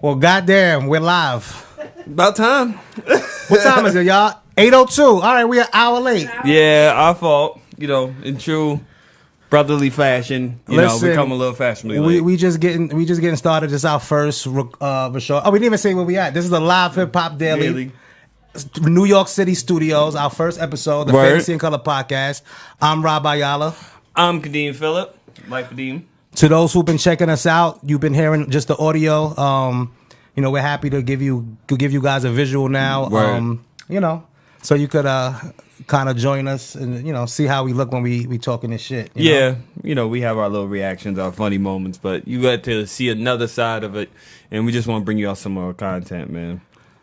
Well, goddamn, we're live. About time. What time is it, y'all? 8:02. All right, we're an hour late. Yeah, our fault. You know, in true brotherly fashion, Listen, we come a little fashionably late. We just getting started. This is our first show. Oh, we didn't even say where we at. This is the Live Hip Hop Daily. New York City studios. Our first episode, the Fantasy and Color podcast. I'm Rob Ayala. I'm Kadeem Phillip. Livehiphop. To those who've been checking us out, you've been hearing just the audio. We're happy to give you guys a visual now. So you could kind of join us and see how we look when we talking this shit. You know? We have our little reactions, our funny moments, but you got to see another side of it, and we just want to bring you out some more content, man.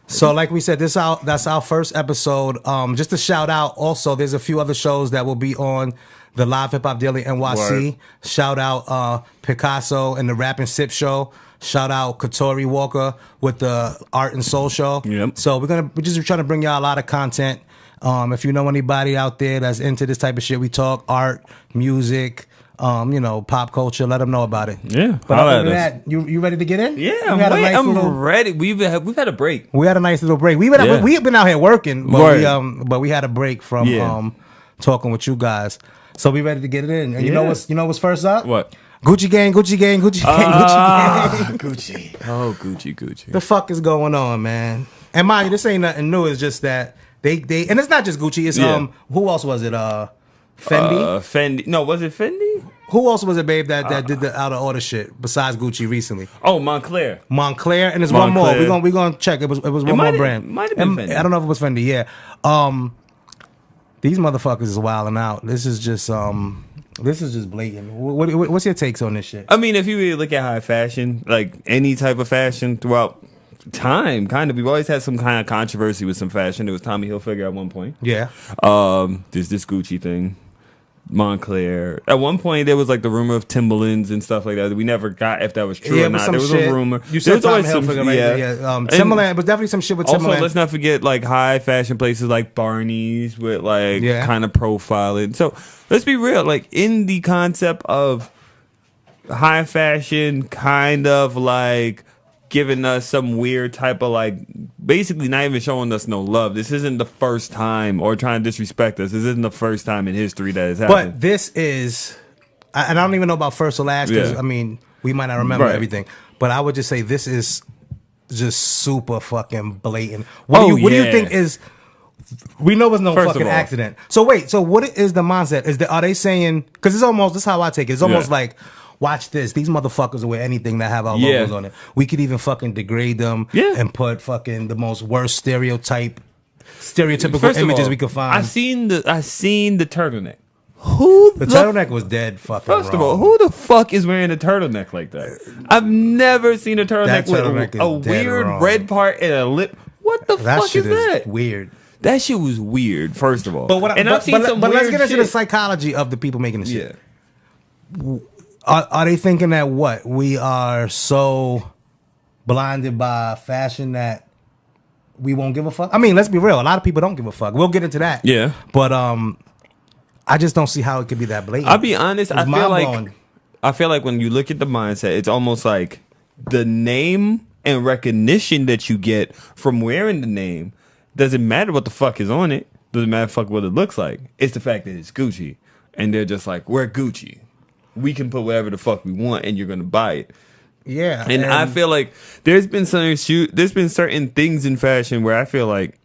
So, like we said, that's our first episode. Just to shout out, also, there's a few other shows that will be on the Live Hip Hop Daily NYC. Word. Shout out Picasso and the Rap and Sip Show. Shout out Katori Walker with the Art and Soul Show. Yep. So we're just trying to bring y'all a lot of content. If you know anybody out there that's into this type of shit, we talk art, music, pop culture. Let them know about it. Yeah. But other than that, you ready to get in? Yeah, I'm ready. We've had a break. We had a nice little break. We've been out here working, but we had a break from talking with you guys. So we ready to get it in. And you know what's first up? What? Gucci gang, Gucci gang, Gucci gang, Gucci gang. Gucci. Oh, Gucci. The fuck is going on, man? And mind you, this ain't nothing new. It's just that they and it's not just Gucci. It's who else was it? Fendi. Fendi. No, was it Fendi? Who else was it, babe? That did the out of order shit besides Gucci recently? Oh, Montclair, and there's one more. We gonna check. It was one more brand. Might have been Fendi. I don't know if it was Fendi. Yeah. These motherfuckers is wilding out. This is just blatant. What's your takes on this shit? I mean, if you really look at high fashion, like any type of fashion throughout time, kind of, we've always had some kind of controversy with some fashion. There was Tommy Hilfiger at one point. Yeah. There's this Gucci thing. Montclair. At one point, there was like the rumor of Timberlands and stuff like that. We never got if that was true or not. There was a rumor. You said Tommy Hilfiger, right? Yeah. Timberland, but definitely some shit with Timberland. Also, let's not forget like high fashion places like Barney's with like kind of profiling. So let's be real. Like in the concept of high fashion, kind of like giving us some weird type of like basically not even showing us no love. This isn't the first time, or trying to disrespect us. This isn't the first time in history that has happened. But this is, and I don't even know about first or last because I mean we might not remember everything. But I would just say this is just super fucking blatant. What do you think is? We know it's no fucking accident. So wait, so what is the mindset? Are they saying? Because it's almost, this is how I take it. It's almost like, watch this. These motherfuckers will wear anything that have our logos on it. We could even fucking degrade them and put fucking the most worst stereotypical images we could find. I seen the turtleneck. The turtleneck was dead fucking First of all, who the fuck is wearing a turtleneck like that? I've never seen a turtleneck with a weird red part and a lip. What the fuck is that? Weird. That shit was weird, first of all. But let's get into the psychology of the people making the shit. Yeah. Are they thinking that what? We are so blinded by fashion that we won't give a fuck? I mean, let's be real. A lot of people don't give a fuck. We'll get into that. Yeah. But I just don't see how it could be that blatant. I'll be honest. I feel like when you look at the mindset, it's almost like the name and recognition that you get from wearing the name doesn't matter what the fuck is on it. Doesn't matter fuck what it looks like. It's the fact that it's Gucci. And they're just like, we're Gucci. We can put whatever the fuck we want, and you're gonna buy it. Yeah, and I feel like there's been certain things in fashion where I feel like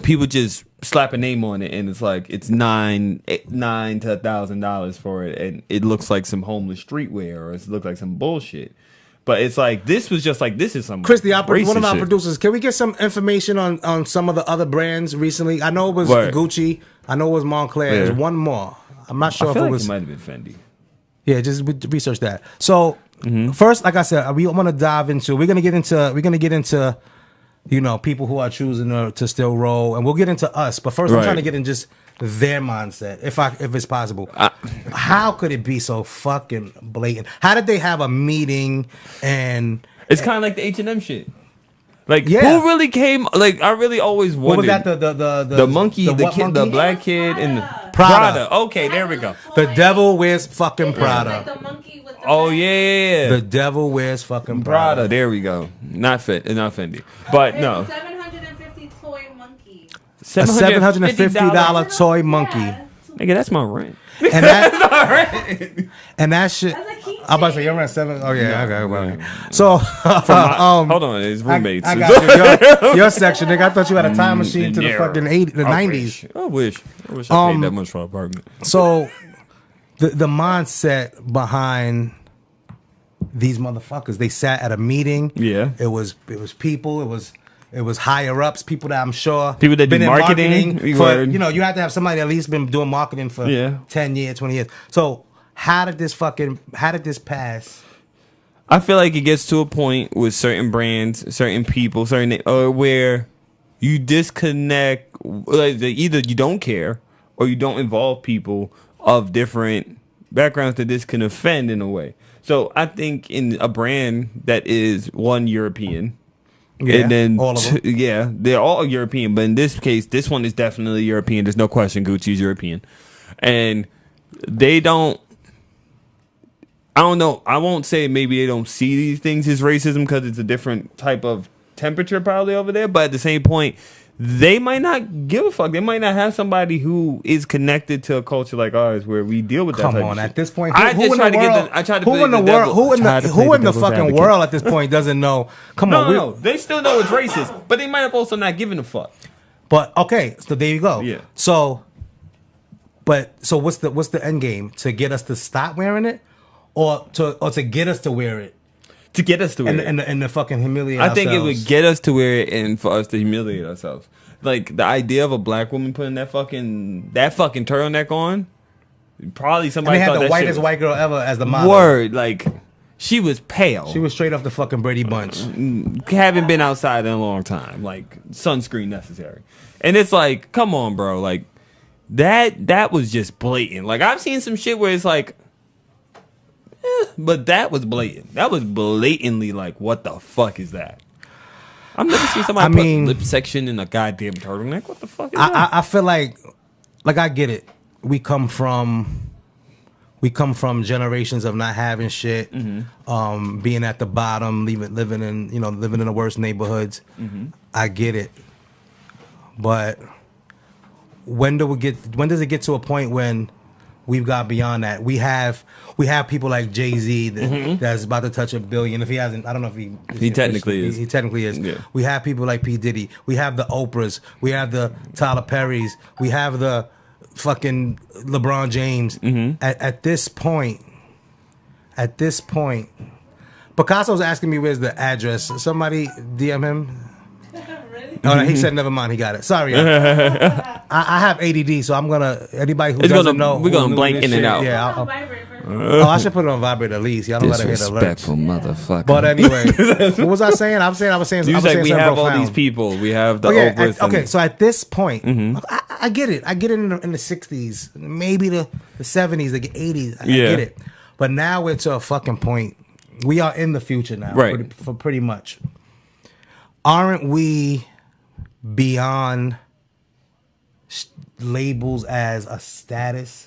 people just slap a name on it, and it's like it's $900 to $1,000 for it, and it looks like some homeless streetwear, or it looks like some bullshit. But it's like this was just like this is some Chris, one of our producers. Can we get some information on some of the other brands recently? I know it was Gucci. I know it was Montclair. There's one more. I'm not sure if it was. It might have been Fendi. Yeah, just research that. So first, like I said, we want to dive into. We're gonna get into, people who are choosing to still roll, and we'll get into us. But first, I'm trying to get in just their mindset, if it's possible. How could it be so fucking blatant? How did they have a meeting and? It's kind of like the H&M shit. Like who really came? Like I really always wondered. What was that? The monkey, the kid, monkey? The black kid, and the Prada. Okay, there we go. The devil wears fucking Prada. Like the monkey with Oh yeah. The devil wears fucking Prada. There we go. Not Fendi. But no. $750 toy monkey. A $750 toy monkey. Yeah. Nigga, that's my rent. And that shit. I'm about to say your rent $7. Oh yeah, okay. So hold on, his roommates. I got you. Your section, nigga. I thought you had a time machine to the fucking the 90s. I wish I paid that much for an apartment. So the mindset behind these motherfuckers, they sat at a meeting. Yeah. It was people. It was higher ups, people that I'm sure people that do been marketing for, you know, you have to have somebody that at least been doing marketing for 10 years, 20 years. So how did this pass? I feel like it gets to a point with certain brands, certain people, where you disconnect. Like either you don't care or you don't involve people of different backgrounds that this can offend in a way. So I think in a brand that is one European. Yeah, and then all of them. they're all European, but in this case, this one is definitely European. There's no question Gucci's European. And they don't, I don't know, I won't say maybe they don't see these things as racism because it's a different type of temperature probably over there, but at the same point, they might not give a fuck. They might not have somebody who is connected to a culture like ours where we deal with that. Come type on, of at shit. this point, who in the fucking world at this point doesn't know? No, they still know it's racist, but they might have also not given a fuck. But okay, so there you go. Yeah. So what's the end game? To get us to stop wearing it, or to get us to wear it? To get us to wear it. And the fucking humiliate ourselves. I think it would get us to wear it and for us to humiliate ourselves. Like, the idea of a black woman putting that fucking turtleneck on, probably somebody and they had thought the that whitest white girl ever as the model. Word, like, she was pale. She was straight off the fucking Brady Bunch. Haven't been outside in a long time. Like, sunscreen necessary. And it's like, come on, bro. Like, that was just blatant. Like, I've seen some shit where it's like, but that was blatant. That was blatantly like, what the fuck is that? I've never seen somebody put lip section in a goddamn turtleneck. What the fuck is that? I feel like I get it. We come from generations of not having shit, being at the bottom, living in the worst neighborhoods. I get it, but when does it get to a point when we've got beyond that? We have people like Jay-Z that's about to touch $1 billion. If he hasn't, I don't know if he technically is. He technically is. Yeah. We have people like P. Diddy. We have the Oprahs. We have the Tyler Perrys. We have the fucking LeBron James. At this point, Picasso's asking me where's the address. Somebody DM him. Really? Oh, no, he said never mind. He got it. Sorry. I have ADD, so I'm gonna. Anybody who doesn't know, we're gonna blank in and out. Yeah. I should put it on vibrate at least. Y'all don't let her hit alerts. Disrespectful motherfucker. But anyway, what was I saying? I was saying. You said we have all these people. We have the Oprahs. Okay, so at this point, I get it. I get it in the 60s, maybe the 70s, the 80s. I get it. But now we're to a fucking point. We are in the future now, right? For pretty much. Aren't we beyond labels as a status?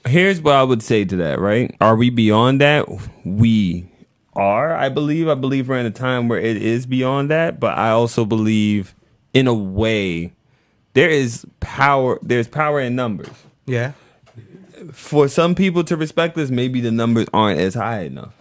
Here's what I would say to that, right? Are we beyond that? We are, I believe. I believe we're in a time where it is beyond that, but I also believe, in a way, there is power. There's power in numbers. Yeah. For some people to respect us, maybe the numbers aren't as high enough.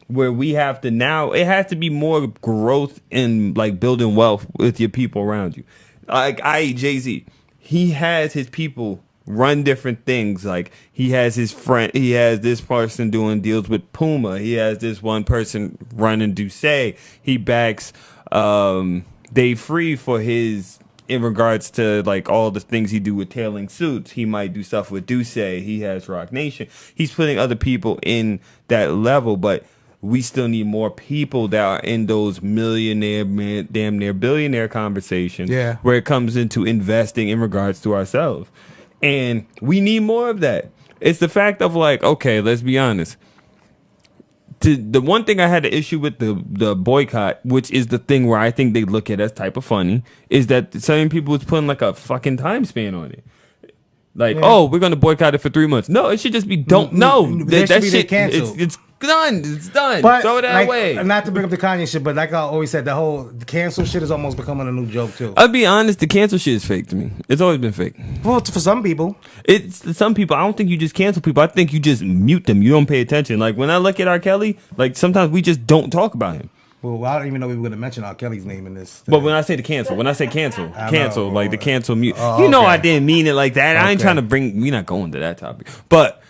Where we have to now, it has to be more growth in like building wealth with your people around you. Like Jay-Z, he has his people run different things. Like he has his friend, he has this person doing deals with Puma. He has this one person running Douce. He backs Dave Free for his, in regards to like all the things he do with tailing suits. He might do stuff with Douce. He has Rock Nation. He's putting other people in that level, but we still need more people that are in those millionaire, damn near billionaire conversations. Yeah. Where it comes into investing in regards to ourselves. And we need more of that. It's the fact of like, okay, let's be honest. The one thing I had an issue with the boycott, which is the thing where I think they look at as type of funny, is that certain people was putting like a fucking time span on it. Like, oh, we're gonna boycott it for 3 months. No, it should just be that shit canceled. It's done. It's done. But, throw that away. Not to bring up the Kanye shit, but like I always said, the whole cancel shit is almost becoming a new joke too. I'll be honest, the cancel shit is fake to me. It's always been fake. Well, for some people, some people. I don't think you just cancel people. I think you just mute them. You don't pay attention. Like when I look at R. Kelly, like sometimes we just don't talk about him. Well, I don't even know we were going to mention R. Kelly's name in this. But when I say the cancel, like the cancel mute. Okay. I didn't mean it like that. I ain't trying to we're not going to that topic. But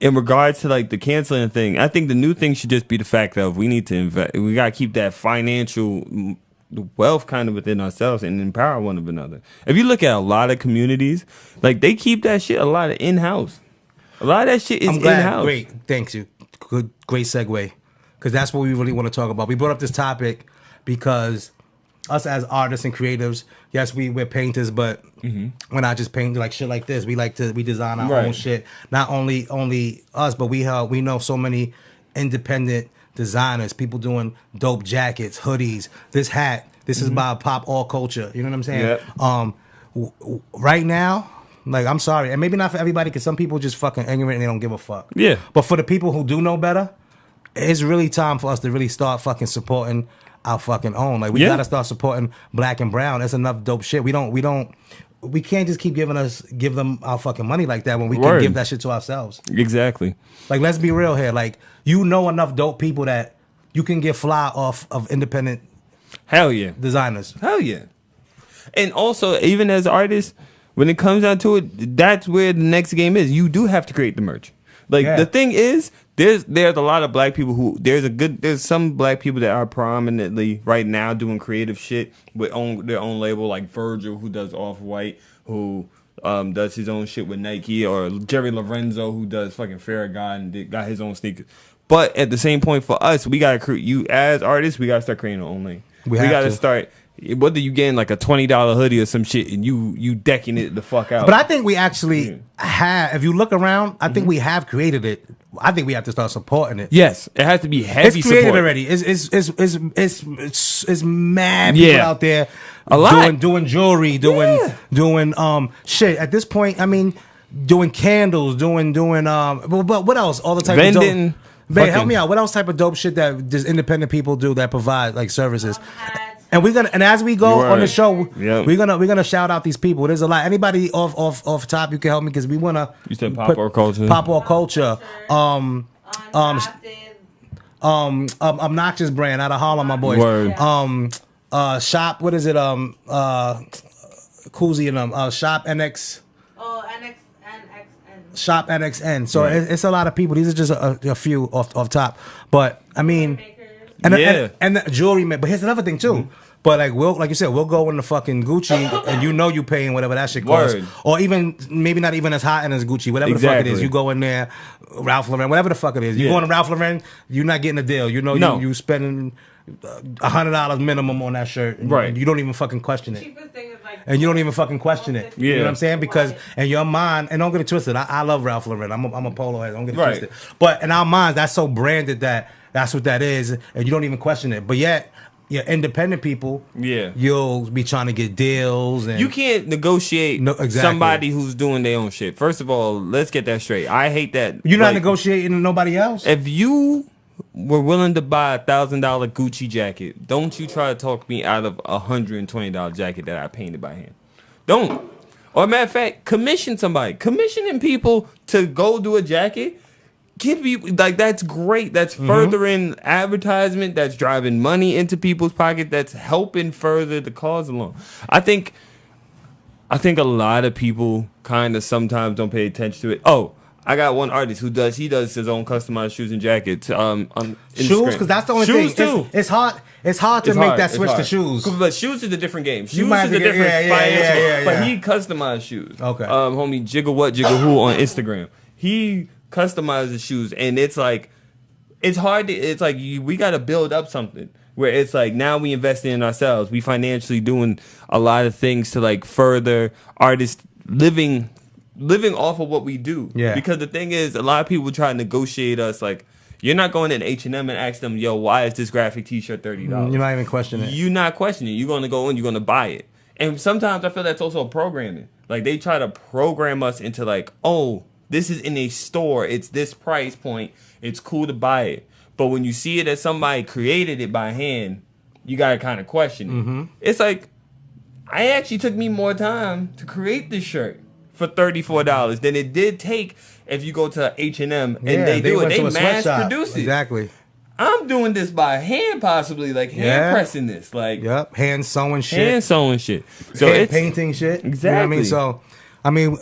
in regards to like the canceling thing, I think the new thing should just be the fact that we need to invest. We got to keep that financial wealth kind of within ourselves and empower one another. If you look at a lot of communities, like they keep that shit a lot of in-house. A lot of that shit is in-house. Great. Thanks you. Great segue. Because that's what we really want to talk about. We brought up this topic because us as artists and creatives, yes, we're painters, but we're not just painting like shit like this. We design our own shit. Not only us, but we know so many independent designers, people doing dope jackets, hoodies, this hat. This is by Pop All Culture. You know what I'm saying? Yep. Right now, like, I'm sorry, and maybe not for everybody, because some people just fucking ignorant and they don't give a fuck. Yeah. But for the people who do know better, it's really time for us to really start fucking supporting our fucking own. Like, we gotta start supporting Black and Brown. That's enough dope shit. We can't just keep give them our fucking money like that when we can give that shit to ourselves. Exactly. Like, let's be real here. Like, you know enough dope people that you can get fly off of independent designers. Hell yeah. And also, even as artists, when it comes down to it, that's where the next game is. You do have to create the merch. Like, the thing is, there's a lot of black people who there's some black people that are prominently right now doing creative shit with their own label, like Virgil, who does Off-White, who does his own shit with Nike, or Jerry Lorenzo, who does fucking Farragon and got his own sneakers. But at the same point, for us, we gotta create. You as artists, we gotta start creating our own lane. We gotta start. Whether you getting like a $20 hoodie or some shit and you decking it the fuck out. But I think we actually have, if you look around, I think we have created it. I think we have to start supporting it. Yes, it has to be heavy. It's created support. already. It's mad people out there doing jewelry, doing shit. At this point, I mean, doing candles, doing but what else? All the type of dope. Babe, help me out. What else type of dope shit that just independent people do that provide like services? And as we go on the show, we're gonna shout out these people. There's a lot. Anybody off top, you can help me because we wanna. You said Pop or Culture. Pop or Culture. Obnoxious Brand out of Harlem, my boys. Word. Shop. What is it? Koozie and them. Shop NX. Oh, NXN. Shop NXN. So it's a lot of people. These are just a few off top. But I mean, and the jewelry man. But here's another thing too. But like you said, we'll go in the fucking Gucci, and you paying whatever that shit costs, or even maybe not even as high end as Gucci, whatever the fuck it is. You go in there, Ralph Lauren, whatever the fuck it is. You go in Ralph Lauren, you're not getting a deal. You know, you spending $100 minimum on that shirt, and you don't even fucking question it. And you don't even fucking question it. You know what I'm saying? Because in your mind, and don't get it twisted. I love Ralph Lauren. I'm a polo head. Don't get it twisted. But in our minds, that's so branded that that's what that is, and you don't even question it. But yet. Yeah, independent people. Yeah, you'll be trying to get deals, and you can't negotiate somebody who's doing their own shit. First of all, let's get that straight. I hate that you're not negotiating with nobody else. If you were willing to buy $1,000 Gucci jacket, don't you try to talk me out of $120 jacket that I painted by hand. Don't. Or matter of fact, commission somebody. Commissioning people to go do a jacket. Give you that's great. That's furthering advertisement. That's driving money into people's pockets. That's helping further the cause along. I think a lot of people kind of sometimes don't pay attention to it. Oh, I got one artist who does his own customized shoes and jackets. On shoes, because that's the only thing. Too. It's hard to make that switch to shoes. But shoes is a different game. Shoes is a different financial. But he customized shoes. Okay. Homie, Jiggle What Jiggle Who on Instagram. He customizes shoes, and it's like it's hard to. It's like we got to build up something where it's like now we invest in ourselves. We financially doing a lot of things to like further artists living off of what we do. Yeah. Because the thing is, a lot of people try to negotiate us. Like, you're not going to H&M and ask them, yo, why is this graphic T-shirt $30? You're not even questioning it. You're not questioning it. You're going to go in, you're going to buy it. And sometimes I feel that's also programming. Like, they try to program us into like, oh, this is in a store. It's this price point. It's cool to buy it. But when you see it as somebody created it by hand, you got to kind of question it. Mm-hmm. It's like, I actually took me more time to create this shirt for $34 than it did take if you go to H&M and they do it. They mass produce it. Exactly. I'm doing this by hand, possibly, like hand pressing this, like hand sewing shit, so hand painting shit. Exactly. You know what I mean? So, I mean,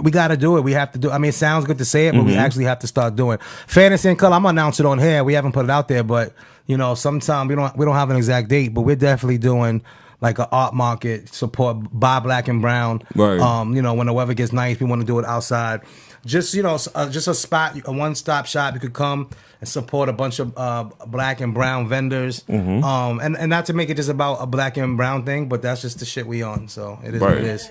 we got to do it. We have to do. I mean, it sounds good to say it, but we actually have to start doing. Fantasy and Color. I'm gonna announce it on here. We haven't put it out there, but you know, sometime we don't have an exact date, but we're definitely doing like an art market support, buy black and brown. Right. You know, when the weather gets nice, we want to do it outside. Just, you know, just a spot, a one-stop shop. You could come and support a bunch of black and brown vendors. And not to make it just about a black and brown thing, but that's just the shit we on. So it is what it is.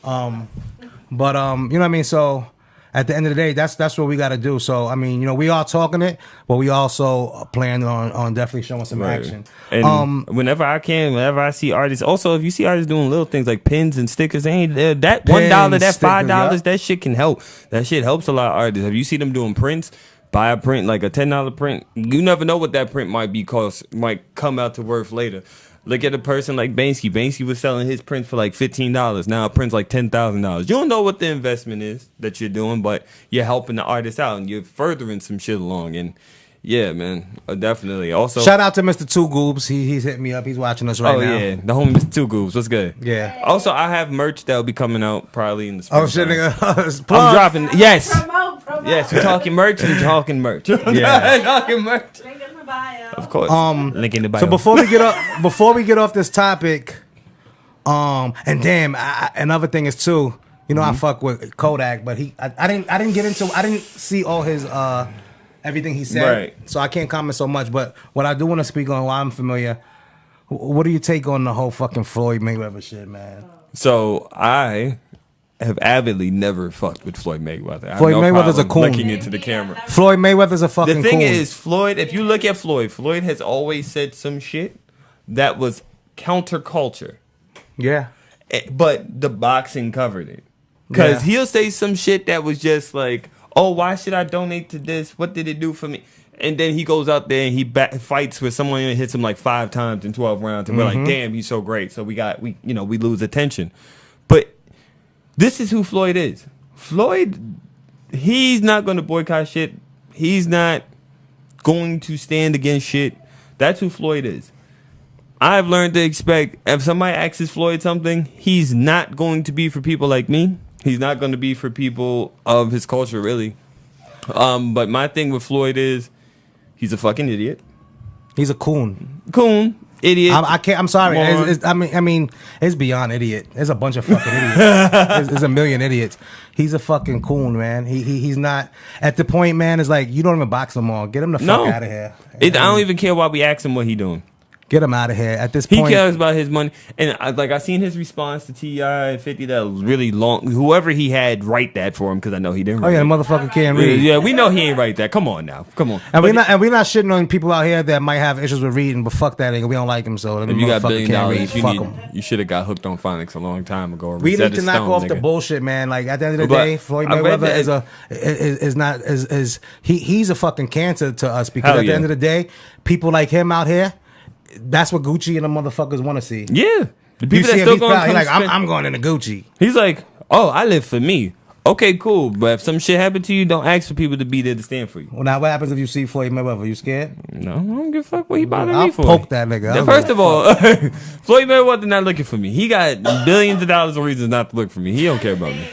But you know what I mean? So at the end of the day, that's what we got to do. So, I mean, you know, we are talking it, but we also plan on definitely showing some action. And whenever I see artists, also, if you see artists doing little things like pins and stickers, that $1, that $5, that shit can help. That shit helps a lot of artists. Have you seen them doing prints? Buy a print, like a $10 print. You never know what that print might come out to worth later. Look at a person like Banksy. Banksy was selling his prints for like $15. Now a print's like $10,000. You don't know what the investment is that you're doing, but you're helping the artist out and you're furthering some shit along. And yeah, man, definitely. Also, shout out to Mr. Two Goobs. He's hitting me up. He's watching us right now. Oh yeah, the homie Mr. Two Goobs. What's good? Yeah. Also, I have merch that'll be coming out probably in the spring. Oh shit, nigga. I'm dropping. Yes. Promote. Yes, we're talking merch and talking merch. Yeah. Talking merch. Link in the bio. Of course. Link in the bio. So before we get off this topic, and damn, another thing is too, you know, I fuck with Kodak, but I didn't see all his everything he said, so I can't comment so much. But what I do want to speak on, why I'm familiar. What do you take on the whole fucking Floyd Mayweather shit, man? So I have avidly never fucked with Floyd Mayweather. Floyd Mayweather's a coon. Looking into the camera. Floyd Mayweather's a fucking coon. The thing is, Floyd, if you look at Floyd has always said some shit that was counterculture. Yeah. But the boxing covered it. Because he'll say some shit that was just like, oh, why should I donate to this? What did it do for me? And then he goes out there and he fights with someone and hits him like 5 times in 12 rounds. And we're like, damn, he's so great. So we lose attention. But this is who Floyd is. Floyd, he's not going to boycott shit. He's not going to stand against shit. That's who Floyd is. I've learned to expect if somebody asks Floyd something, he's not going to be for people like me. He's not going to be for people of his culture, really. But my thing with Floyd is he's a fucking idiot. He's a coon. Idiot. I'm sorry. I mean, it's beyond idiot. There's a bunch of fucking idiots. There's a million idiots. He's a fucking coon, man. He's not at the point, man. It's like you don't even box him all. Get him the fuck out of here. I don't even care why we ask him what he doing. Get him out of here. At this point, he cares about his money. And I seen his response to T.I. and 50 that was really long. Whoever he had write that for him, because I know he didn't. Oh yeah, the motherfucker can't read. Yeah, we know he ain't write that. Come on now, come on. And we're not shitting on people out here that might have issues with reading, but fuck that nigga. We don't like him. So if you got $1 billion, you should have got hooked on phonics a long time ago. We need to knock off the bullshit, man. Like at the end of the day, Floyd Mayweather he's a fucking cancer to us because at the end of the day, people like him out here. That's what Gucci and the motherfuckers want to see. Yeah. The people that still going he's like, I'm going into Gucci. He's like, oh, I live for me. Okay, cool. But if some shit happened to you, don't ask for people to be there to stand for you. Well, now what happens if you see Floyd Mayweather? You scared? No, I don't give a fuck what he bothering me for. I'll poke that nigga. First of all, Floyd Mayweather not looking for me. He got billions of dollars of reasons not to look for me. He don't care about me.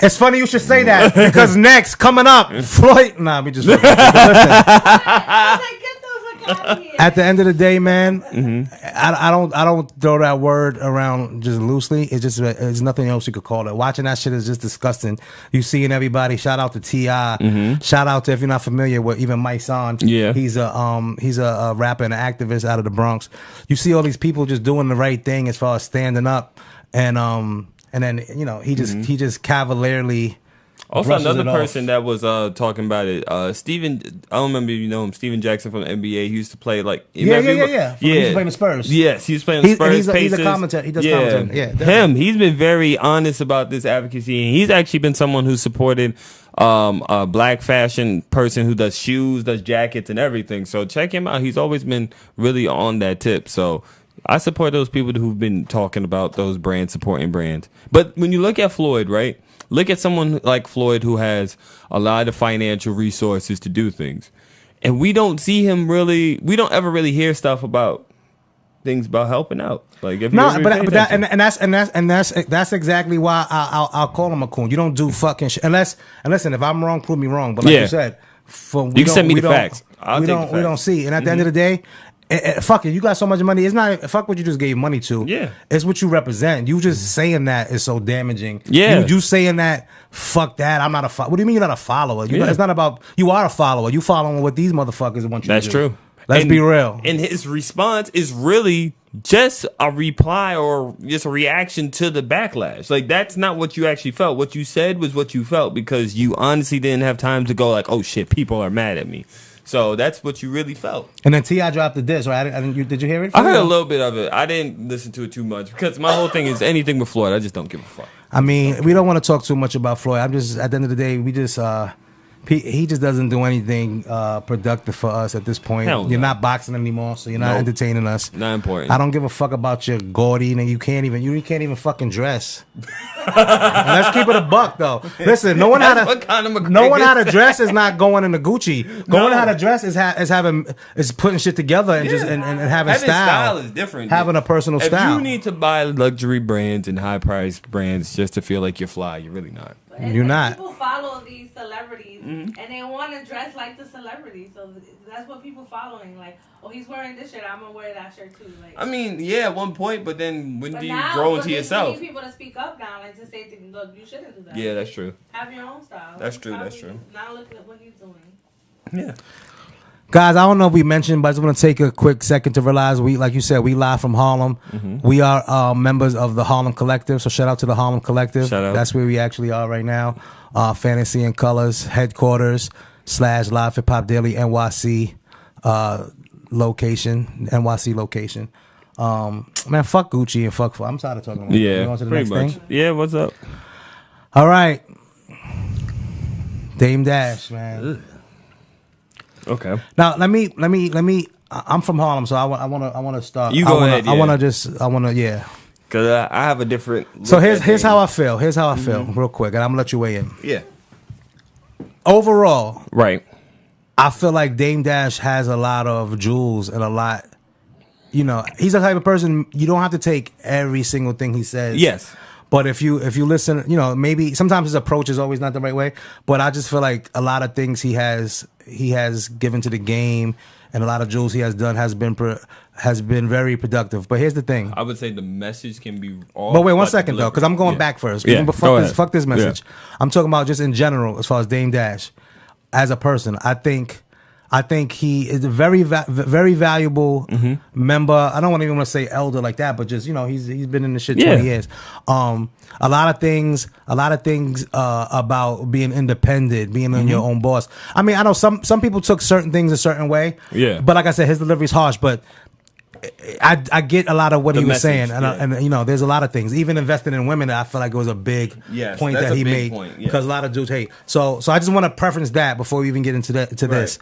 It's funny you should say that because next, coming up, Floyd. Nah, we just. At the end of the day, man, I don't throw that word around just loosely. It's nothing else you could call it. Watching that shit is just disgusting. You seeing everybody. Shout out to T.I. Shout out to, if you're not familiar with, even Mike Son. Yeah, he's a rapper and an activist out of the Bronx. You see all these people just doing the right thing as far as standing up, and then he just cavalierly. Also, another person that was talking about it, Steven, I don't remember if you know him, Steven Jackson from the NBA. He used to play like... He used to play the Spurs. Yes, he was playing the Spurs. He's a commentator. He does commentary. Yeah, definitely. He's been very honest about this advocacy. And he's actually been someone who supported a black fashion person who does shoes, does jackets and everything. So check him out. He's always been really on that tip. So I support those people who've been talking about those brands, supporting brands. But when you look at Floyd, right? Look at someone like Floyd who has a lot of financial resources to do things. And we don't see him really, we don't ever really hear stuff about things about helping out. Like if that's exactly why I'll call him a coon. You don't do fucking shit. And listen, if I'm wrong, prove me wrong. But like you said, you can send me the facts. We don't see. And at the end of the day, fuck it, you got so much money. It's not fuck what you just gave money to. Yeah, it's what you represent. You just saying that is so damaging. Yeah, you saying that. Fuck that. I'm not a. What do you mean you're not a follower? It's not about. You are a follower. You following what these motherfuckers want you to do. That's true. Let's be real. And his response is really just a reply or just a reaction to the backlash. Like that's not what you actually felt. What you said was what you felt because you honestly didn't have time to go like, oh shit, people are mad at me. So that's what you really felt. And then T.I. dropped the diss, right? Did you hear it? I heard a little bit of it. I didn't listen to it too much because my whole thing is anything with Floyd. I just don't give a fuck. I mean, we don't want to talk too much about Floyd. I'm just, at the end of the day, we just, he just doesn't do anything productive for us at this point. You're not boxing anymore, so you're not entertaining us. Not important. I don't give a fuck about your gaudy, and you can't even fucking dress. Let's keep it a buck, though. Listen, knowing how to dress is not going into Gucci. Knowing how to dress is putting shit together and just and having style. Style is different. Having a personal style. If you need to buy luxury brands and high priced brands just to feel like you're fly, you're really not. You're not. People follow these celebrities and they want to dress like the celebrity, so that's what people following. Like, oh, he's wearing this shirt, I'm gonna wear that shirt too. Like, I mean, yeah, at one point, but then when do you grow into yourself? You need people to speak up now and to say, look, you shouldn't do that. Yeah, that's true. Have your own style. That's true. That's true. Now look at what he's doing. Yeah. Guys, I don't know if we mentioned, but I just want to take a quick second to realize like you said, we live from Harlem. We are members of the Harlem Collective, so shout out to the Harlem Collective. Shout out. That's where we actually are right now. Fantasy and Colors headquarters / LivehiphopDaily NYC location. Man, fuck Gucci and fuck. I'm tired of talking about it. Yeah, on to the pretty next much. thing? Yeah, what's up? All right, Dame Dash, man. Ugh. Okay. Now let me. I'm from Harlem, so I want to start. You go ahead. I want to. Yeah. Because I have a different. So here's how I feel. Real quick, and I'm gonna let you weigh in. Yeah. Overall, right. I feel like Dame Dash has a lot of jewels and a lot. You know, he's the type of person you don't have to take every single thing he says. Yes. But if you listen, you know, maybe sometimes his approach is always not the right way. But I just feel like a lot of things he has given to the game and a lot of jewels he has done has been very productive. But here's the thing. I would say the message can be all. But wait 1 second though, because I'm going back first. Yeah. Fuck this message. Yeah. I'm talking about just in general as far as Dame Dash as a person. I think he is a very valuable member. I don't even want to say elder like that, but just, you know, he's been in the shit 20 years. A lot of things about being independent, being on your own boss. I mean, I know some people took certain things a certain way. Yeah. But like I said, his delivery is harsh, but I get a lot of what he was saying, and you know, there's a lot of things. Even investing in women, I feel like it was a big point that he made because a lot of dudes hate. So I just want to preference that before we even get into this.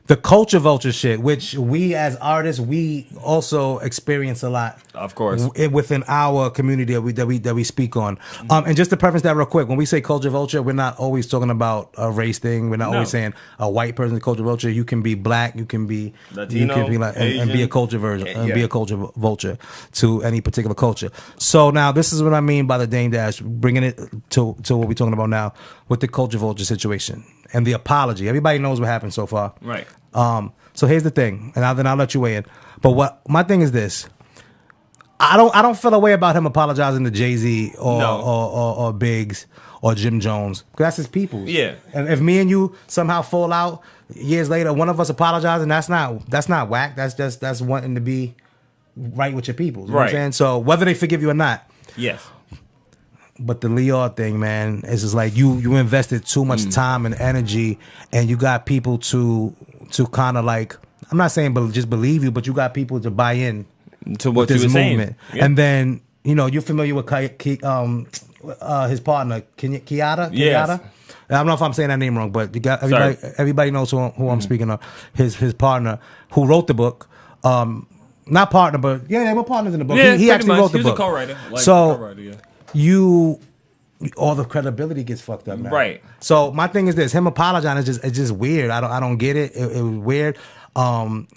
The culture vulture shit, which we as artists we also experience a lot, of course, within our community that we speak on. And just to preface that real quick, when we say culture vulture, we're not always talking about a race thing. We're not always saying a white person's culture vulture. You can be black, you can be Latino, you can be like, and be a culture be a culture vulture to any particular culture. So now this is what I mean by the Dame Dash, bringing it to what we're talking about now with the culture vulture situation and the apology. Everybody knows what happened so far, right? So here's the thing, and then I'll let you weigh in. But what my thing is this: I don't feel a way about him apologizing to Jay-Z or Biggs or Jim Jones, because that's his people. Yeah. And if me and you somehow fall out years later, one of us apologizing, that's not whack. That's wanting to be right with your people. You know what I'm saying? So whether they forgive you or not. Yes. But the Lior thing, man, is just like you invested too much time and energy, and you got people to kind of like, I'm not saying just believe you, but you got people to buy in to what you were saying. Yeah. And then, you know, you're familiar with his partner, Kiata? Yes. I don't know if I'm saying that name wrong, but you got everybody knows who I'm speaking of. His partner, who wrote the book. Not partner, but yeah, we're partners in the book. Yeah, he actually wrote the book. He was a co-writer. All the credibility gets fucked up now. Right. So my thing is this: him apologizing it's just weird. I don't get it. It was weird. And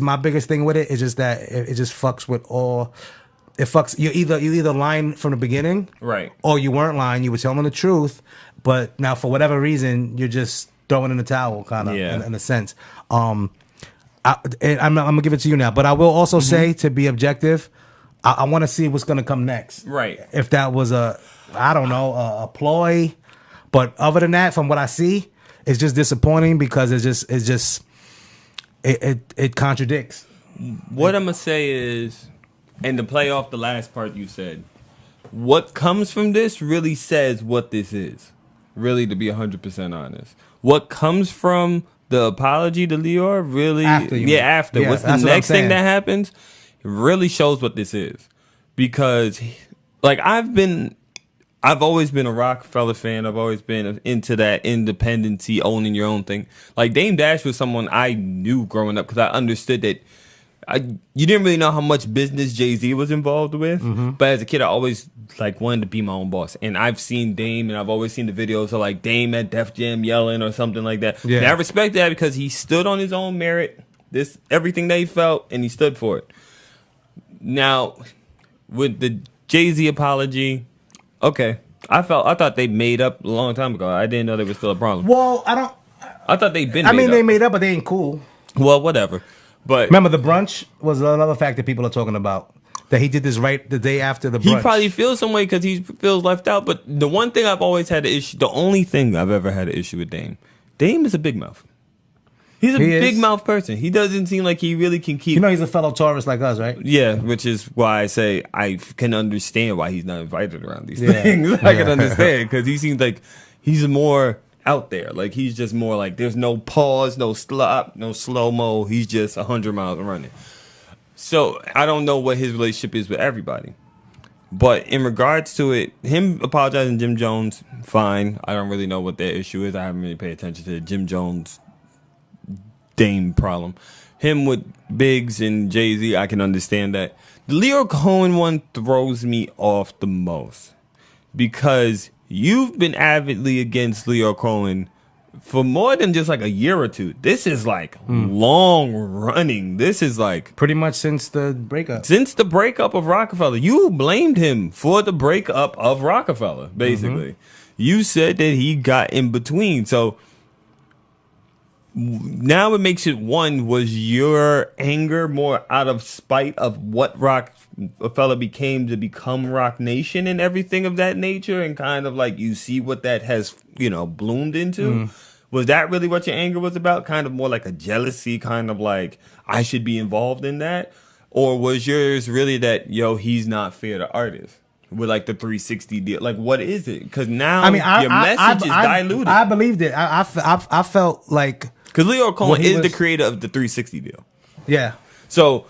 my biggest thing with it is just that it just fucks with all. It fucks you either lying from the beginning, right, or you weren't lying. You were telling the truth, but now for whatever reason you're just throwing in the towel, kind of in a sense. I'm gonna give it to you now, but I will also say, to be objective, I want to see what's gonna come next. Right. If that was a ploy, but other than that, from what I see, it's just disappointing because it contradicts. What I'm gonna say is, and to play off the last part you said, what comes from this really says what this is. Really, to be 100% honest, what comes from the apology to Lior really, after. Yeah, what's the next thing that happens? It really shows what this is, because like I've always been a Rockefeller fan. I've always been into that independency, owning your own thing. Like Dame Dash was someone I knew growing up because I understood that you didn't really know how much business Jay-Z was involved with. Mm-hmm. But as a kid, I always like wanted to be my own boss. And I've seen Dame, and I've always seen the videos of like Dame at Def Jam yelling or something like that. Yeah. And I respect that because he stood on his own merit, everything that he felt, and he stood for it. Now, with the Jay-Z apology, okay, I thought they made up a long time ago. I didn't know there was still a problem. Well, I thought they'd been. They made up, but they ain't cool. Well, whatever. But remember, the brunch was another fact that people are talking about. That he did this right the day after the brunch. He probably feels some way because he feels left out. But the one thing I've always had an issue, the only thing I've ever had an issue with Dame is a big mouth. He's a big mouth person. He doesn't seem like he really can keep. You know, he's a fellow Taurus like us, right? Yeah, which is why I say I can understand why he's not invited around these things. I can understand because he seems like he's more out there. Like he's just more like there's no pause, no stop, no slow mo. He's just 100 miles running. So I don't know what his relationship is with everybody. But in regards to it, him apologizing to Jim Jones, fine. I don't really know what their issue is. I haven't really paid attention to the Jim Jones Dame problem. Him with Biggs and Jay-Z, I can understand that. The Lior Cohen one throws me off the most because you've been avidly against Lior Cohen for more than just like a year or two. This is like long running. This is like pretty much since the breakup. Since the breakup of Rockefeller. You blamed him for the breakup of Rockefeller, basically. Mm-hmm. You said that he got in between. So now it makes it, one, was your anger more out of spite of what Rockefeller became to become Rock Nation and everything of that nature, and kind of like you see what that has, bloomed into? Was that really what your anger was about? Kind of more like a jealousy, kind of like I should be involved in that? Or was yours really that, he's not fair to artists? With like the 360 deal, like what is it? Because now your message is diluted. I believed it. I felt like, because Lior Cohen is the creator of the 360 deal. Yeah. So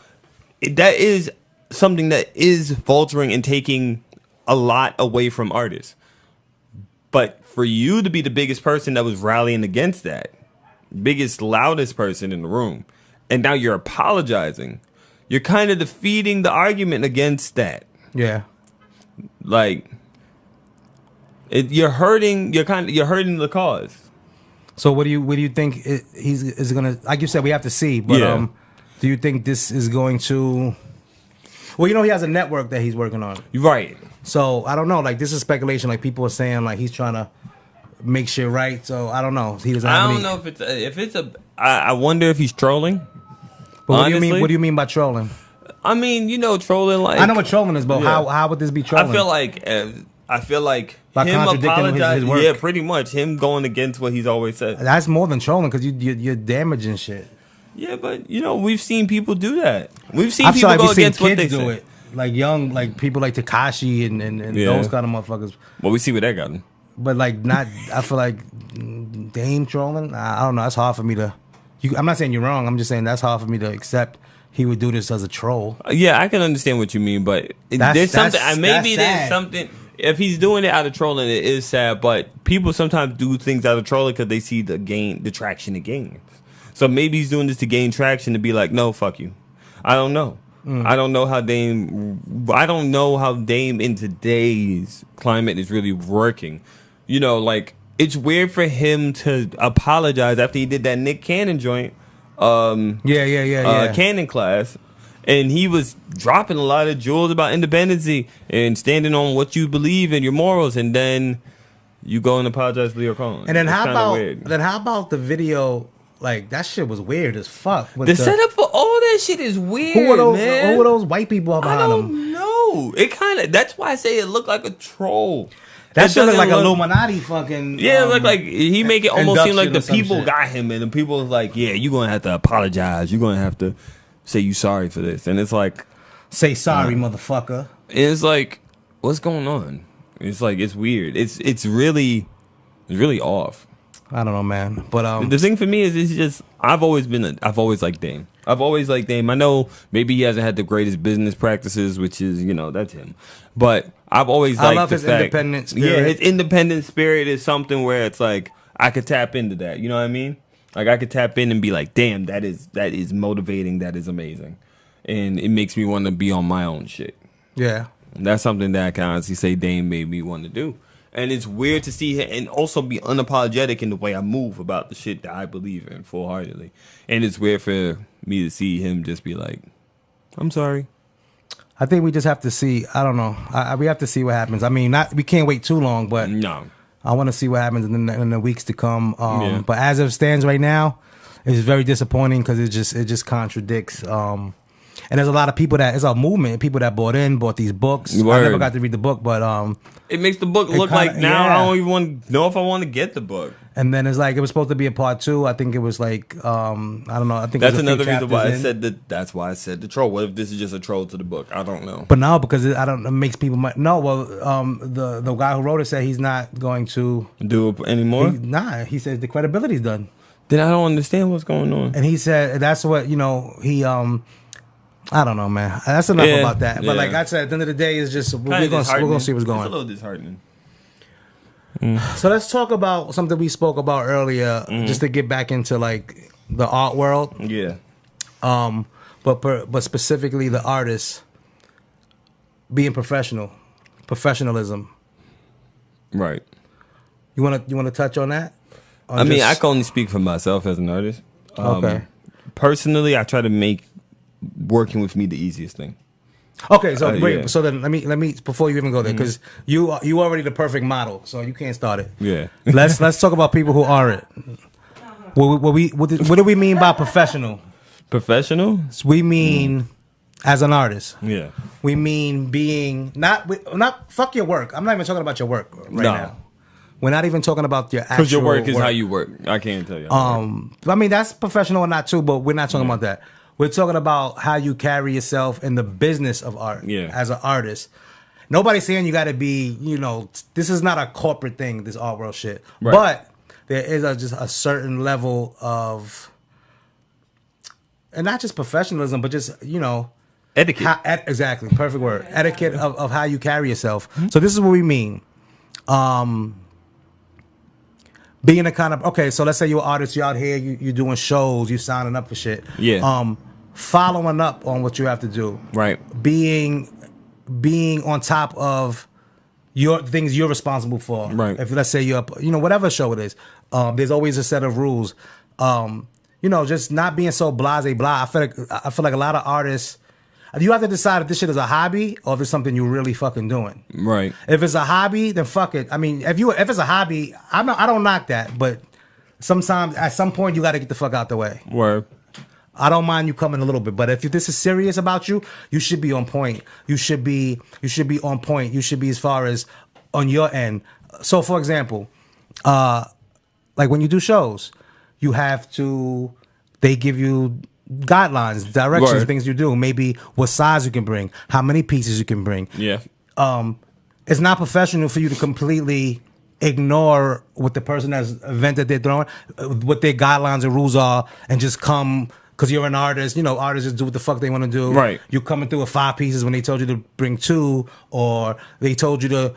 that is something that is vulturing and taking a lot away from artists. But for you to be the biggest person that was rallying against that, biggest, loudest person in the room, and now you're apologizing, you're kind of defeating the argument against that. Yeah. Like, you're hurting the cause. So what do you think he's gonna? Like you said, we have to see. But do you think this is going to? Well, he has a network that he's working on. Right. So I don't know. Like, this is speculation. Like, people are saying like he's trying to make shit right. So I don't know. He doesn't. I don't know if it's a. I wonder if he's trolling. But what do you mean? What do you mean by trolling? I mean, trolling. Like, I know what trolling is, but how would this be trolling? I feel like by him apologizing. His work. Yeah, pretty much him going against what he's always said. That's more than trolling because you're damaging shit. Yeah, but we've seen people do that. We've seen people go against what they do. young, like people like Tekashi and those kind of motherfuckers. Well, we see what that got him. But like not, I feel like Dame trolling. I don't know. That's hard for me to. I'm not saying you're wrong. I'm just saying that's hard for me to accept. He would do this as a troll. Yeah, I can understand what you mean, but there's something. Maybe there's something. If he's doing it out of trolling, it is sad. But people sometimes do things out of trolling because they see the traction to gain. So maybe he's doing this to gain traction to be like, no, fuck you. I don't know. I don't know how Dame. I don't know how Dame in today's climate is really working. You know, like it's weird for him to apologize after he did that Nick Cannon joint. Cannon class, and he was dropping a lot of jewels about independency and standing on what you believe and your morals, and then you go and apologize to Leo Cohen. And then how about the video? Like that shit was weird as fuck. The setup for all that shit is weird. Who are those white people behind them? I don't know. It kind of. That's why I say it looked like a troll. That shit look like Illuminati fucking. Yeah, look like he make it almost seem like the people got him, and the people was like, "Yeah, you're gonna have to apologize. You're gonna have to say you sorry for this." And it's like, say sorry, motherfucker. It's like, what's going on? It's like it's weird. It's really off. I don't know, man. But the thing for me is, it's just I've always liked Dame. I've always liked Dame. I know maybe he hasn't had the greatest business practices, which is, that's him. But I've always liked love his independent spirit. Yeah, his independent spirit is something where it's like I could tap into that. You know what I mean? Like I could tap in and be like, damn, that is motivating. That is amazing, and it makes me want to be on my own shit. Yeah, and that's something that I can honestly say Dame made me want to do. And it's weird to see him and also be unapologetic in the way I move about the shit that I believe in full-heartedly. And it's weird for me to see him just be like, I'm sorry. I think we just have to see. I don't know. We have to see what happens. I mean, we can't wait too long, but no. I want to see what happens in the weeks to come. But as it stands right now, it's very disappointing because it just contradicts. And there's a lot of people it's a movement. People that bought these books. Word. I never got to read the book, but it makes the book look like now I don't even want to know if I want to get the book. And then it's like it was supposed to be a part 2. I think it was like I don't know. I think that's another reason why I said that. That's why I said the troll. What if this is just a troll to the book? I don't know. But no, because it makes people no. Well, the guy who wrote it said he's not going to do it anymore. He says the credibility's done. Then I don't understand what's going on. And he said that's what he I don't know, man. That's enough about that. But like I said, at the end of the day, it's just we're gonna see what's going. It's a little disheartening. So let's talk about something we spoke about earlier, just to get back into like the art world. Yeah. But specifically the artist being professionalism. Right. You wanna touch on that? I mean, I can only speak for myself as an artist. Okay. Personally, I try to make working with me the easiest thing. Okay, so wait. Yeah. So then let me before you even go there, because you already the perfect model, so you can't start it. Yeah. let's talk about people who aren't. What do we mean by professional? Professional? We mean as an artist. Yeah. We mean being not fuck your work. I'm not even talking about your work now. We're not even talking about your actual. Because your work is how you work. I can't tell you. I mean that's professional or not too, but we're not talking about that. We're talking about how you carry yourself in the business of art as an artist. Nobody's saying you got to be, this is not a corporate thing, this art world shit. Right. But there is just a certain level of, and not just professionalism, but just, etiquette. Exactly, perfect word. Etiquette of how you carry yourself. Mm-hmm. So this is what we mean. Being a kind of, okay, so let's say you're an artist, you're out here, you're doing shows, you're signing up for shit. Yeah. Following up on what you have to do. Right. Being on top of your things you're responsible for. Right. If let's say you're, whatever show it is, there's always a set of rules. Just not being so blah. I feel like a lot of artists, you have to decide if this shit is a hobby or if it's something you're really fucking doing. Right. If it's a hobby, then fuck it. I mean, if it's a hobby, I don't knock that, but sometimes at some point you got to get the fuck out the way. Word. I don't mind you coming a little bit, but if this is serious about you, you should be on point. You should be on point. You should be as far as on your end. So, for example, like when you do shows, you have to. They give you guidelines, directions, things you do. Maybe what size you can bring, how many pieces you can bring. Yeah. It's not professional for you to completely ignore what the person has event that they're throwing, what their guidelines and rules are, and just come because you're an artist. You know, artists just do what the fuck they want to do. Right. You're coming through with 5 pieces when they told you to bring 2, or they told you to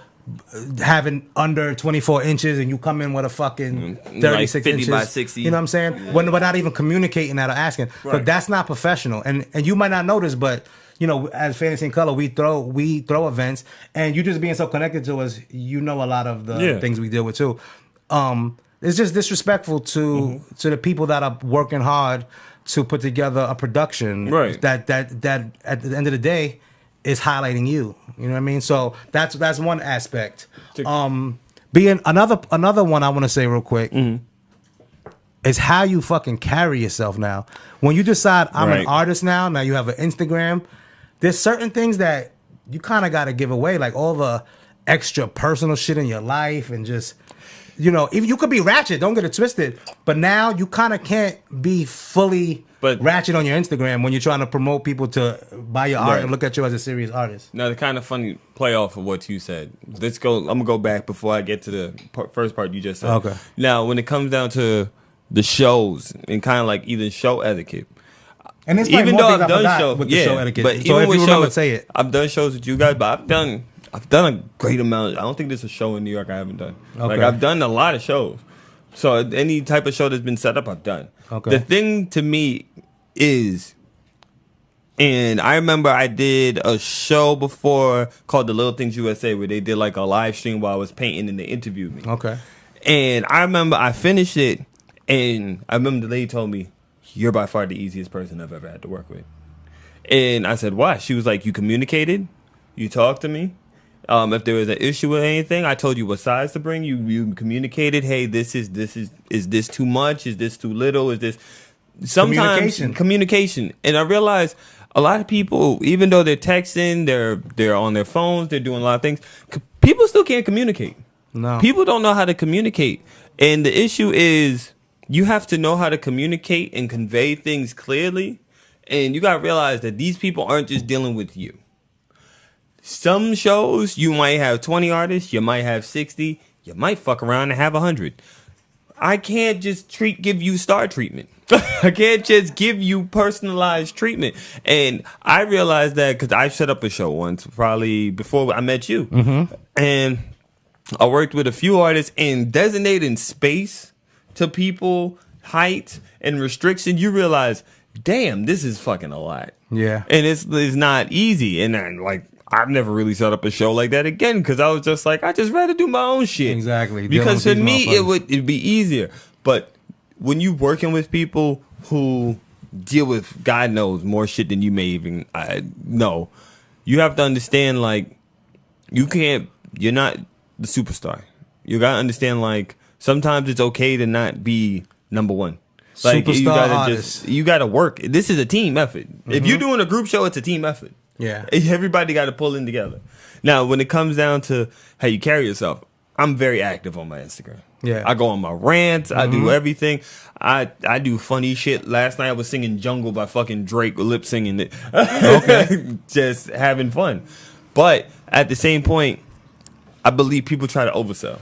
have it under 24 inches, and you come in with a fucking 36 like 50 inches by 60. You know what I'm saying? Yeah. When we're not even communicating that or asking, Right. but that's not professional. And you might not notice, but you know, as Fantasy and Color, we throw events, and you just being so connected to us, you know a lot of the things we deal with too. It's just disrespectful to the people that are working hard to put together a production that at the end of the day is highlighting you. You know what I mean? So that's one aspect. Being another one I want to say real quick is how you fucking carry yourself now. When you decide I'm an artist now you have an Instagram, there's certain things that you kind of got to give away, like all the extra personal shit in your life, and just, you know, if you could be ratchet, don't get it twisted, but now you kind of can't be fully ratchet on your Instagram when you're trying to promote people to buy your art and look at you as a serious artist. Now, the kind of funny play off of what you said. I'm gonna go back before I get to the first part you just said. Okay. Now, when it comes down to the shows and kind of like even show etiquette. And it's even though I've done shows with the show etiquette, but so even if with you remember, shows, say it. I've done shows with you guys, but I've done a great amount. I don't think there's a show in New York I haven't done. Okay. Like I've done a lot of shows. So any type of show that's been set up, I've done. Okay. The thing to me is, and I remember I did a show before called The Little Things USA where they did like a live stream while I was painting and they interviewed me. Okay. And I remember I finished it, and I remember the lady told me, "You're by far the easiest person I've ever had to work with." And I said, "Why?" She was like, "You communicated, you talked to me. If there was an issue with anything, I told you what size to bring. You communicated. Hey, is this too much? Is this too little? Is this sometimes communication?" And I realized a lot of people, even though they're texting, they're on their phones, they're doing a lot of things. People still can't communicate. No, people don't know how to communicate, and the issue is you have to know how to communicate and convey things clearly. And you got to realize that these people aren't just dealing with you. Some shows, you might have 20 artists, you might have 60, you might fuck around and have 100. I can't just give you star treatment. I can't just give you personalized treatment. And I realized that because I set up a show once, probably before I met you. Mm-hmm. And I worked with a few artists, and designating space to people, height, and restriction, you realize, damn, this is fucking a lot. Yeah. And it's not easy. And then, like, I've never really set up a show like that again because I was just like, I just rather do my own shit. Exactly. Because for me, it'd be easier. But when you working with people who deal with, God knows, more shit than you may even know, you have to understand, like, you're not the superstar. You gotta understand, like, sometimes it's okay to not be number one. Like, superstar you gotta work. This is a team effort. Mm-hmm. If you're doing a group show, it's a team effort. Yeah. Everybody got to pull in together. Now, when it comes down to how you carry yourself, I'm very active on my Instagram. Yeah. I go on my rants. I do everything. I do funny shit. Last night I was singing Jungle by fucking Drake, lip singing it. Okay. Just having fun. But at the same point, I believe people try to oversell.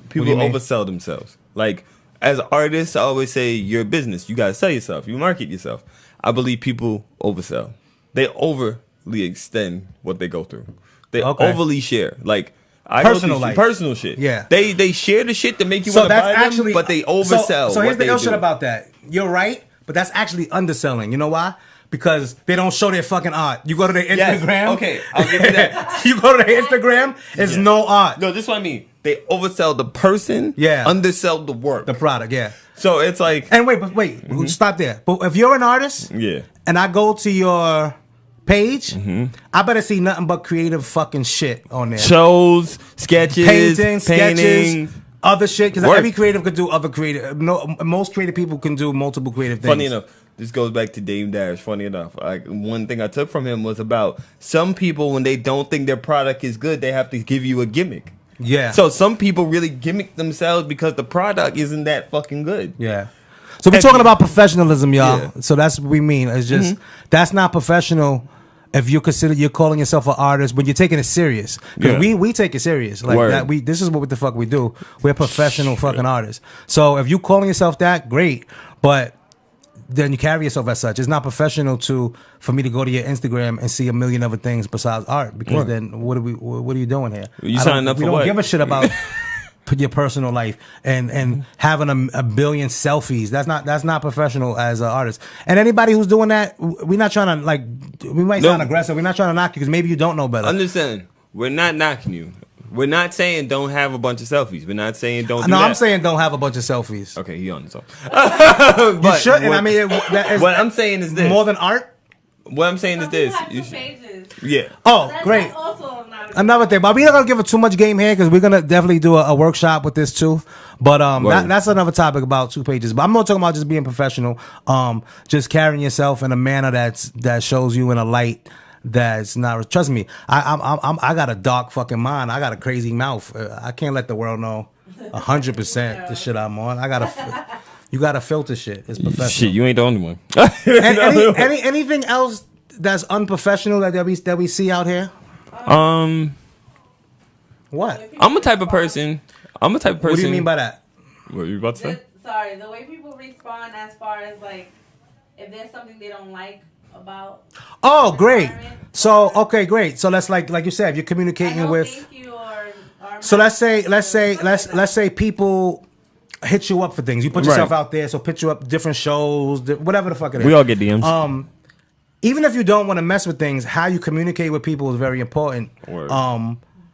People oversell themselves. Like, as artists, I always say you're a business. You got to sell yourself. You market yourself. I believe people oversell. They overly extend what they go through. They overly share. Like, personal shit. Yeah. They share the shit that make you want to buy them, but they oversell. So here's the ill shit about that. You're right, but that's actually underselling. You know why? Because they don't show their fucking art. You go to their Instagram. Yes. Okay, I'll give you that. You go to their Instagram, it's no art. No, this is what I mean. They oversell the person, undersell the work. The product, yeah. So it's like... And wait, stop there. But if you're an artist, and I go to your page, I better see nothing but creative fucking shit on there. Shows, sketches, sketches, other shit. Because every creative could do other creative... most creative people can do multiple creative things. Funny enough, this goes back to Dame Dash. Funny enough, like, one thing I took from him was about some people, when they don't think their product is good, they have to give you a gimmick. Yeah. So some people really gimmick themselves because the product isn't that fucking good. Yeah. So we're talking about professionalism, y'all. Yeah. So that's what we mean. It's just that's not professional if you consider you're calling yourself an artist when you're taking it serious. Because we take it serious. Like that. This is what the fuck we do. We're professional fucking artists. So if you calling yourself that, great. But then you carry yourself as such. It's not professional for me to go to your Instagram and see a million other things besides art. Because then what are you doing here? You signing up for what? We don't give a shit about your personal life and having a billion selfies. That's not professional as an artist. And anybody who's doing that, we're not trying to we might sound aggressive. We're not trying to knock you because maybe you don't know better. Understand? We're not knocking you. We're not saying don't have a bunch of selfies. We're not saying don't do that. I'm saying don't have a bunch of selfies. Okay, he on his own. You shouldn't. I mean, what I'm saying is this. More than art? What I'm saying is this. Yeah. Oh, great. Another thing, but we're not gonna give it too much game here because we're gonna definitely do a workshop with this too. But that's another topic about 2 pages. But I'm not talking about just being professional. Just carrying yourself in a manner that shows you in a light that's not. Trust me, I got a dark fucking mind. I got a crazy mouth. I can't let the world know 100% the shit I'm on. You gotta filter shit. It's professional. Shit, you ain't the only one. Anything else that's unprofessional that we see out here? What? I'm a type of person. What do you mean by that? What are you about to say? Sorry, the way people respond as far as like if there's something they don't like about. Oh, great. So okay, great. So let's like you said, if you're communicating with. Thank you so let's say people hit you up for things. You put yourself out there, so pitch you up different shows, whatever the fuck it is. We all get DMs. Even if you don't want to mess with things, how you communicate with people is very important.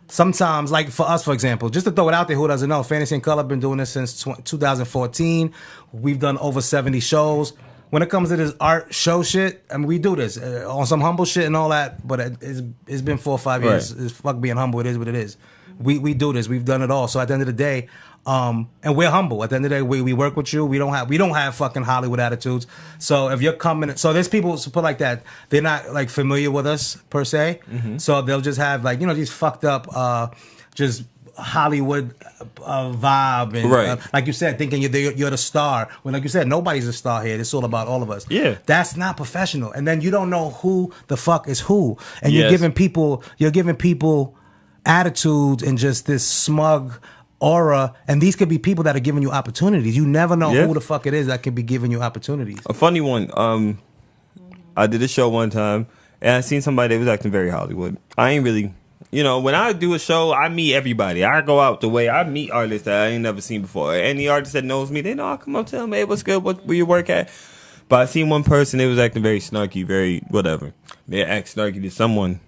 Sometimes, like for us, for example, just to throw it out there, who doesn't know, Fantasy in Color been doing this since 2014. We've done over 70 shows. When it comes to this art show shit, I mean, we do this on some humble shit and all that, but it's been 4 or 5 years. It's fuck being humble. It is what it is. We do this. We've done it all. So at the end of the day, and we're humble. At the end of the day, we work with you. We don't have fucking Hollywood attitudes. So if you're coming, so there's people who put like that. They're not like familiar with us per se. So they'll just have like these fucked up, just Hollywood vibe and like you said, thinking you're the star. When like you said, nobody's a star here. It's all about all of us. Yeah, that's not professional. And then you don't know who the fuck is who, and you're giving people attitudes and just this smug aura, and these could be people that are giving you opportunities. You never know who the fuck it is that could be giving you opportunities. A funny one. I did a show one time, and I seen somebody that was acting very Hollywood. I ain't really, when I do a show, I meet everybody. I go out the way. I meet artists that I ain't never seen before. Any artist that knows me, they know I come up to them, hey, what's good? Where you work at? But I seen one person, they was acting very snarky, very whatever. They act snarky to someone,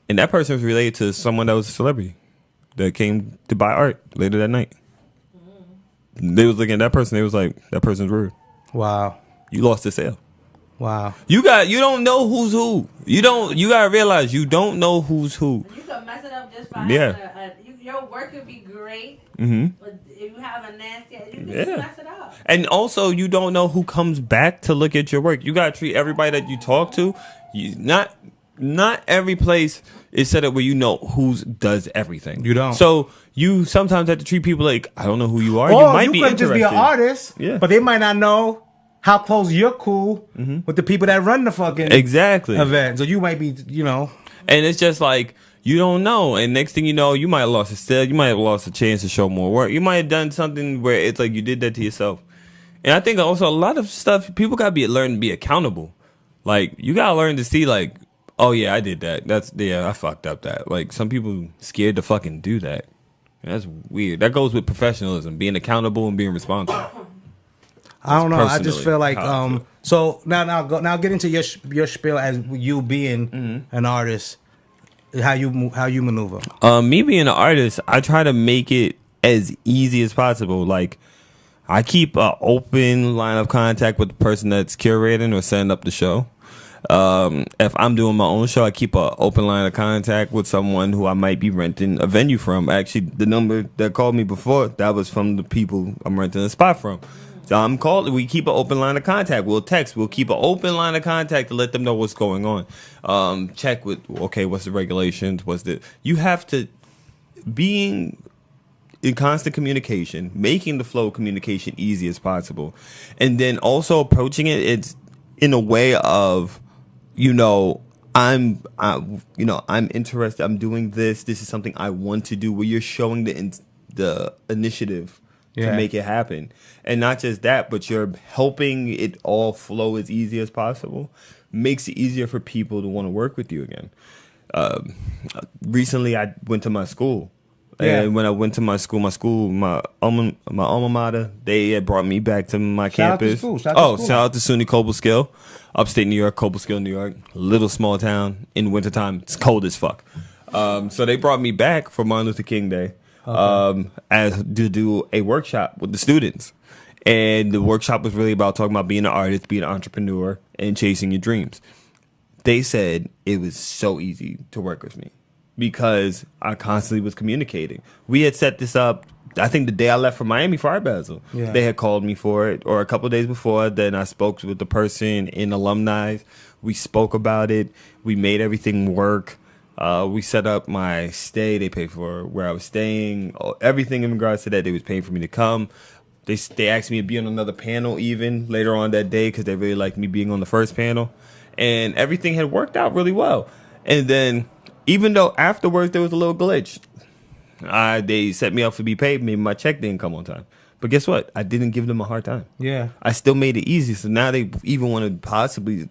and that person was related to someone that was a celebrity that came to buy art later that night. They was looking at that person. They was like, that person's rude. Wow. You lost the sale. Wow. You don't know who's who. You gotta realize you don't know who's who. You can mess it up just by having your work could be great, but if you have a nasty, you can just mess it up. And also, you don't know who comes back to look at your work. You gotta treat everybody that you talk to. Not every place is set up where who does everything. You don't. So you sometimes have to treat people like, I don't know who you are. Or you might be interested. Just be an artist, but they might not know how close you're cool with the people that run the fucking event. So you might be, And it's just like, you don't know. And next thing you know, you might have lost a sale. You might have lost a chance to show more work. You might have done something where it's like you did that to yourself. And I think also a lot of stuff, people got to learn to be accountable. Like, you got to learn to see like, oh yeah, I did that. I fucked up that. Like, some people scared to fucking do that. And that's weird. That goes with professionalism, being accountable and being responsible. I don't know. I just feel like so now get into your spiel as you being an artist. How you maneuver. Me being an artist, I try to make it as easy as possible. Like, I keep an open line of contact with the person that's curating or setting up the show. If I'm doing my own show, I keep an open line of contact with someone who I might be renting a venue from. Actually, the number that called me before, that was from the people I'm renting a spot from. So we keep an open line of contact. We'll text. We'll keep an open line of contact to let them know what's going on. Check with, what's the regulations? You have to, in constant communication, making the flow of communication easy as possible, and then also approaching it's in a way of, I'm interested. I'm doing this. This is something I want to do. Where you're showing the initiative to make it happen, and not just that, but you're helping it all flow as easy as possible. Makes it easier for people to want to work with you again. Recently, I went to my school. Yeah. And when I went to my alma mater, they had brought me back to my campus. Shout out to SUNY Cobleskill, upstate New York, Cobleskill, New York. Little small town. In wintertime, it's cold as fuck. So they brought me back for Martin Luther King Day as to do a workshop with the students. And the workshop was really about talking about being an artist, being an entrepreneur, and chasing your dreams. They said it was so easy to work with me because I constantly was communicating. We had set this up, I think the day I left for Miami for Art Basel. Yeah. They had called me for it, or a couple of days before. Then I spoke with the person in alumni. We spoke about it. We made everything work. We set up my stay. They paid for where I was staying. Everything in regards to that, they was paying for me to come. They asked me to be on another panel even later on that day because they really liked me being on the first panel. And everything had worked out really well. And then, even though afterwards there was a little glitch, they set me up to be paid. Maybe my check didn't come on time. But guess what? I didn't give them a hard time. Yeah. I still made it easy. So now they even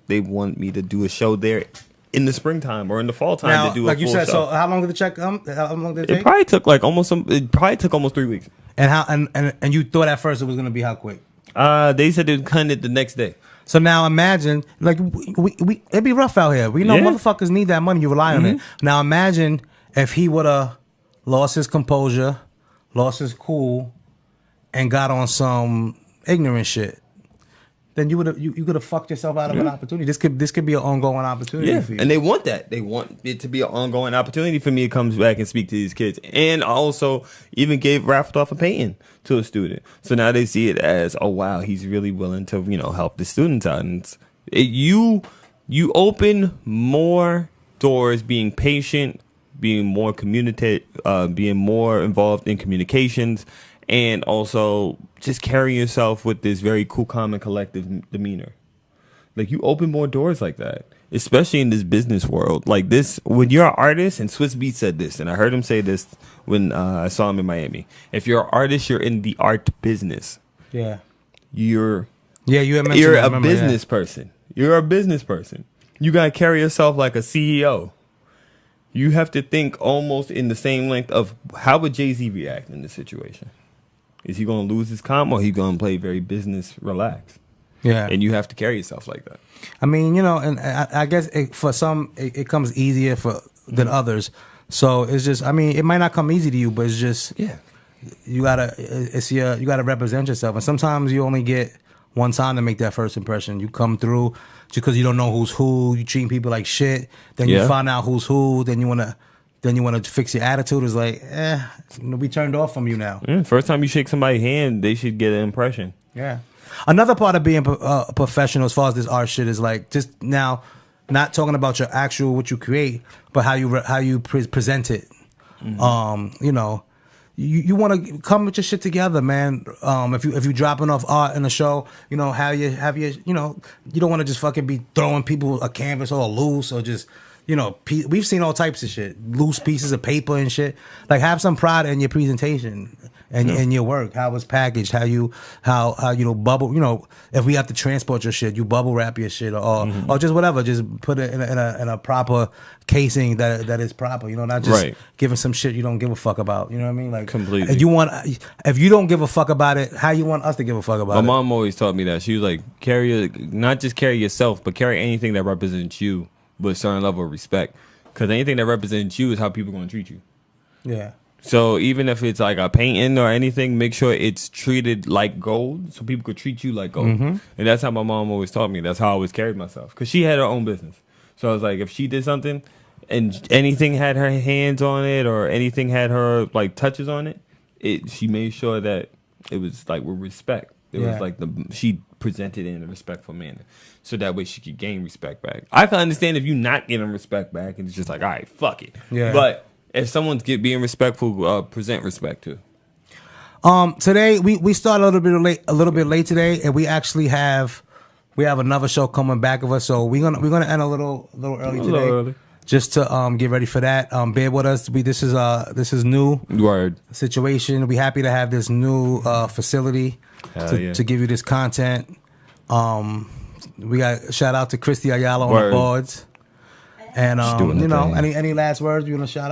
they want me to do a show there in the springtime or in the fall time now, to do like a full you said, show. So how long did the check come? How long did it take? It probably took almost 3 weeks. And how and you thought at first it was going to be how quick? They said they would cut it the next day. So now imagine, like, we it'd be rough out here. We know motherfuckers need that money. You rely on it. Now imagine if he would have lost his composure, lost his cool, and got on some ignorant shit. Then you could have fucked yourself out of an opportunity. This could be an ongoing opportunity for you. And they want that. They want it to be an ongoing opportunity for me to come back and speak to these kids. And I also even raffled off a painting to a student. So now they see it as, oh wow, he's really willing to, help the students out. And you open more doors being patient, being more being more involved in communications, and also just carry yourself with this very cool, calm, and collective demeanor. Like, you open more doors like that, especially in this business world. Like this, when you're an artist, and Swiss Beats said this, and I heard him say this when I saw him in Miami. If you're an artist, you're in the art business. Yeah. You're a business person. You're a business person. You got to carry yourself like a CEO. You have to think almost in the same length of how would Jay-Z react in this situation? Is he going to lose his calm, or he going to play very business relaxed? Yeah. And you have to carry yourself like that. I mean, and I guess for some, it comes easier than others. So it's just, I mean, it might not come easy to you, but it's just, you gotta represent yourself. And sometimes you only get one time to make that first impression. You come through just because you don't know who's who. You treat people like shit. Then you find out who's who. Then you want to fix your attitude. It's like, we turned off from you now. First time you shake somebody's hand, they should get an impression. Yeah. Another part of being a professional as far as this art shit is like, just now, not talking about your actual what you create, but how you present it. Mm-hmm. You want to come with your shit together, man. If you dropping off art in a show, you don't want to just fucking be throwing people a canvas all loose or just. We've seen all types of shit, loose pieces of paper and shit. Like, have some pride in your presentation and in your work, how it's packaged, how you bubble. If we have to transport your shit, you bubble wrap your shit or just whatever. Just put it in a proper casing that is proper. Not just giving some shit you don't give a fuck about. You know what I mean? Like, completely. If you don't give a fuck about it, how you want us to give a fuck about it? My mom always taught me that. She was like, not just carry yourself, but carry anything that represents you. With a certain level of respect, because anything that represents you is how people are going to treat you. Yeah. So even if it's like a painting or anything, make sure it's treated like gold, so people could treat you like gold. Mm-hmm. And that's how my mom always taught me. That's how I always carried myself, because she had her own business. So I was like, if she did something, and anything had her hands on it, or anything had her like touches on it, she made sure that it was like with respect. It was like she presented it in a respectful manner, so that way she could gain respect back. I can understand if you're not getting respect back and it's just like, all right, fuck it. Yeah. But if someone's being respectful, present respect too. Today we started a little bit late today, and we actually have another show coming back of us. So we're gonna end a little early today. Just to get ready for that. Bear with us. This is new situation. We happy to have this new facility to give you this content. We got shout out to Christy Ayala on the boards. And any last words you want to shout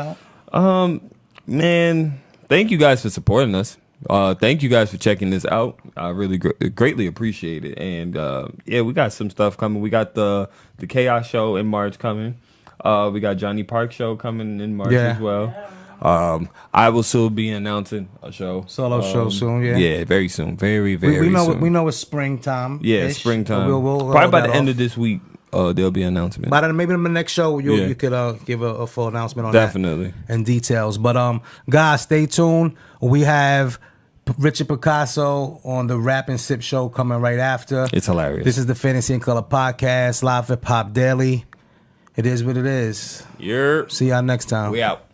out? Man, thank you guys for supporting us. Thank you guys for checking this out. I really greatly appreciate it. And we got some stuff coming. We got the Chaos show in March coming. We got Johnny Park show coming in March as well. I will still be announcing a solo show soon. Yeah, very soon. Very soon. We know it's springtime. Yeah, springtime. We'll probably by the end of this week. There'll be an announcement. By maybe in the next show, you could give a full announcement on Definitely. that and details. But guys, stay tuned. We have Richard Picasso on the Rap and Sip show coming right after. It's hilarious. This is the Fantasy and Color podcast, Live Hip Hop Daily. It is what it is. Yep. See y'all next time. We out.